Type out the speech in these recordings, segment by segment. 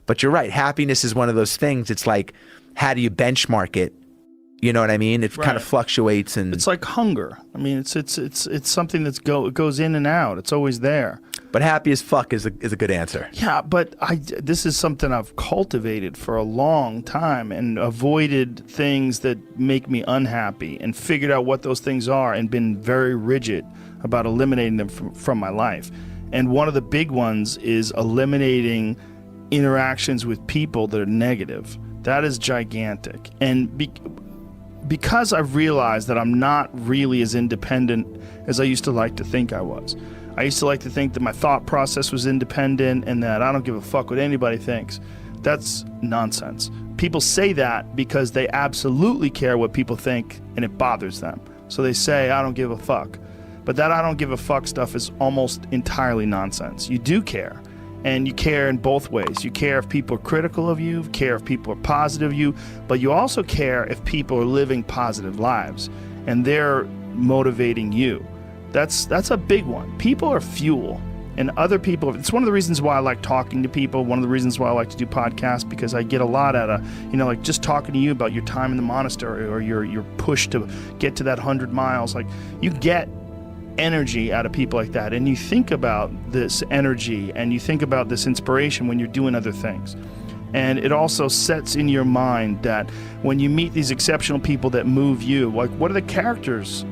But you're right. Happiness is one of those things. It's like, how do you benchmark it? You know what I mean? It kind of fluctuates, and it's like hunger. I mean, it's something that's goes in and out. It's always there. But happy as fuck is a good answer. Yeah, but this is something I've cultivated for a long time and avoided things that make me unhappy and figured out what those things are and been very rigid about eliminating them from my life. And one of the big ones is eliminating interactions with people that are negative. That is gigantic. And because I've realized that I'm not really as independent as I used to like to think I was. I used to like to think that my thought process was independent and that I don't give a fuck what anybody thinks. That's nonsense. People say that because they absolutely care what people think and it bothers them. So they say, I don't give a fuck. But that I don't give a fuck stuff is almost entirely nonsense. You do care. And you care in both ways. You care if people are critical of you, care if people are positive of you, but you also care if people are living positive lives and they're motivating you. That's a big one. People are fuel, and other people, it's one of the reasons why I like talking to people, one of the reasons why I like to do podcasts, because I get a lot out of, like just talking to you about your time in the monastery or your push to get to that 100 miles. Like, you get energy out of people like that, and you think about this energy and you think about this inspiration when you're doing other things. And it also sets in your mind that when you meet these exceptional people that move you, like, what are the characters,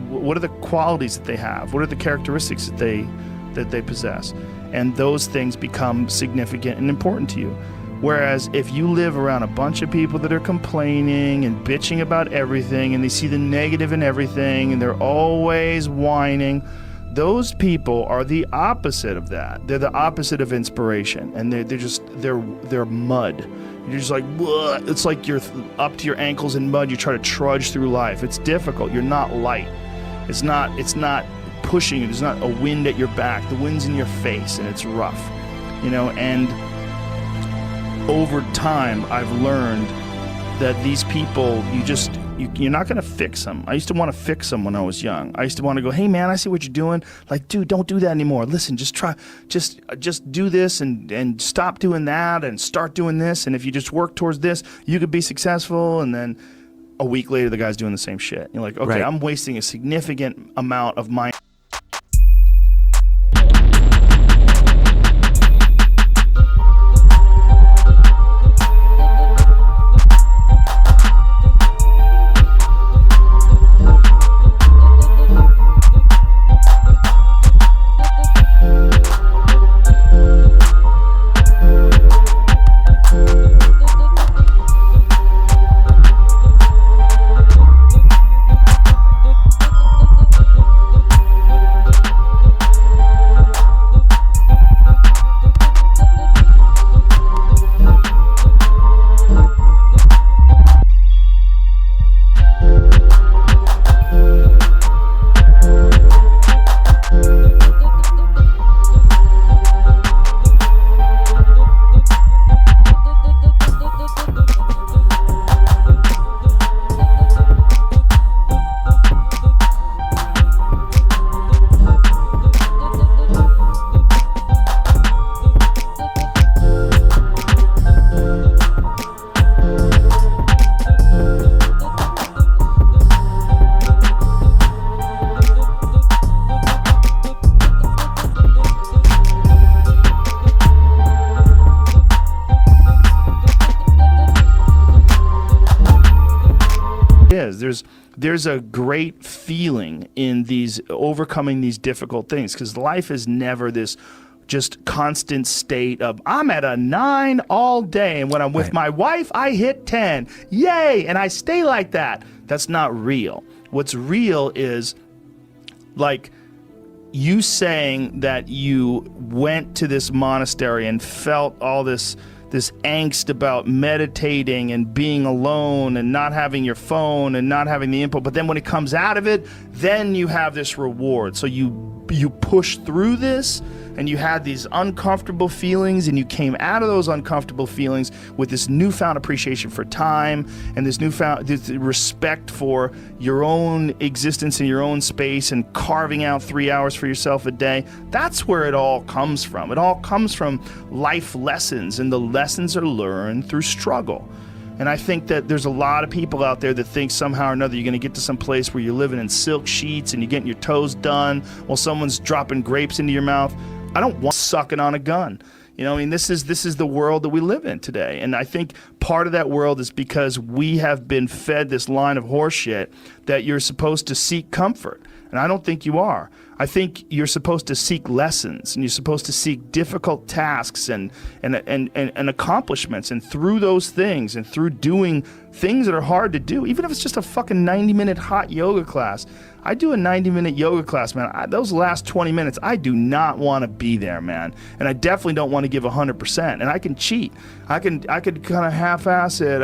what are the qualities that they have, what are the characteristics that they possess, and those things become significant and important to you. Whereas if you live around a bunch of people that are complaining and bitching about everything, and they see the negative in everything, and they're always whining, those people are the opposite of that. They're the opposite of inspiration, and they're mud. You're just like, bleh. It's like you're up to your ankles in mud. You try to trudge through life. It's difficult. You're not light. It's not pushing you. There's not a wind at your back. The wind's in your face, and it's rough, and over time, I've learned that these people, you're not going to fix them. I used to want to fix them when I was young. I used to want to go, hey man, I see what you're doing. Like, dude, don't do that anymore. Listen, just do this and stop doing that and start doing this. And if you just work towards this, you could be successful. And then a week later, the guy's doing the same shit. You're like, okay, right. I'm wasting a significant amount of my There's a great feeling in these overcoming these difficult things, because life is never this just constant state of I'm at a 9 all day, and when I'm with my wife I hit 10, yay, and I stay like that. That's not real. What's real is like you saying that you went to this monastery and felt all this angst about meditating and being alone and not having your phone and not having the input, but then when it comes out of it, then you have this reward. So you push through this, and you had these uncomfortable feelings, and you came out of those uncomfortable feelings with this newfound appreciation for time and this respect for your own existence in your own space and carving out 3 hours for yourself a day. That's where it all comes from. It all comes from life lessons, and the lessons are learned through struggle. And I think that there's a lot of people out there that think somehow or another you're going to get to some place where you're living in silk sheets and you're getting your toes done while someone's dropping grapes into your mouth. I don't want sucking on a gun. You know, I mean, this is the world that we live in today. And I think part of that world is because we have been fed this line of horseshit that you're supposed to seek comfort. And I don't think you are. I think you're supposed to seek lessons, and you're supposed to seek difficult tasks and accomplishments. And through those things and through doing things that are hard to do, even if it's just a fucking 90-minute hot yoga class. I do a 90-minute yoga class, man. Those last 20 minutes, I do not want to be there, man. And I definitely don't want to give 100%. And I can cheat. I could kind of half-ass it.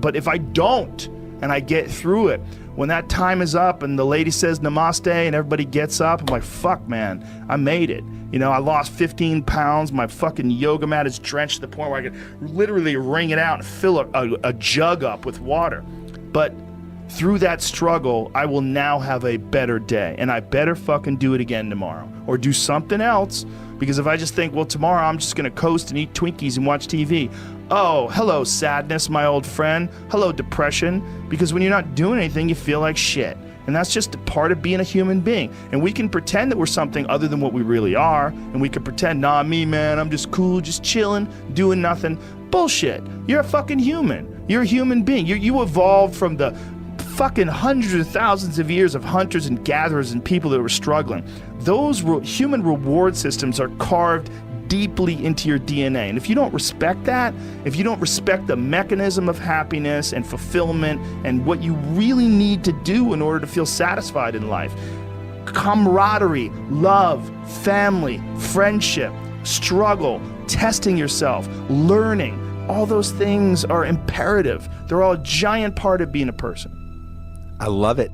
But if I don't, and I get through it, when that time is up and the lady says namaste and everybody gets up, I'm like, fuck, man, I made it. You know, I lost 15 pounds. My fucking yoga mat is drenched to the point where I could literally wring it out and fill a jug up with water. But through that struggle, I will now have a better day, and I better fucking do it again tomorrow or do something else. Because if I just think, well, tomorrow I'm just going to coast and eat Twinkies and watch TV. Oh, hello, sadness, my old friend. Hello, depression. Because when you're not doing anything, you feel like shit. And that's just a part of being a human being. And we can pretend that we're something other than what we really are. And we can pretend, nah, me, man, I'm just cool, just chilling, doing nothing. Bullshit. You're a fucking human. You're a human being. You evolved from the fucking hundreds of thousands of years of hunters and gatherers and people that were struggling. Those human reward systems are carved deeply into your DNA. And if you don't respect that, if you don't respect the mechanism of happiness and fulfillment and what you really need to do in order to feel satisfied in life, camaraderie, love, family, friendship, struggle, testing yourself, learning, all those things are imperative. They're all a giant part of being a person. I love it.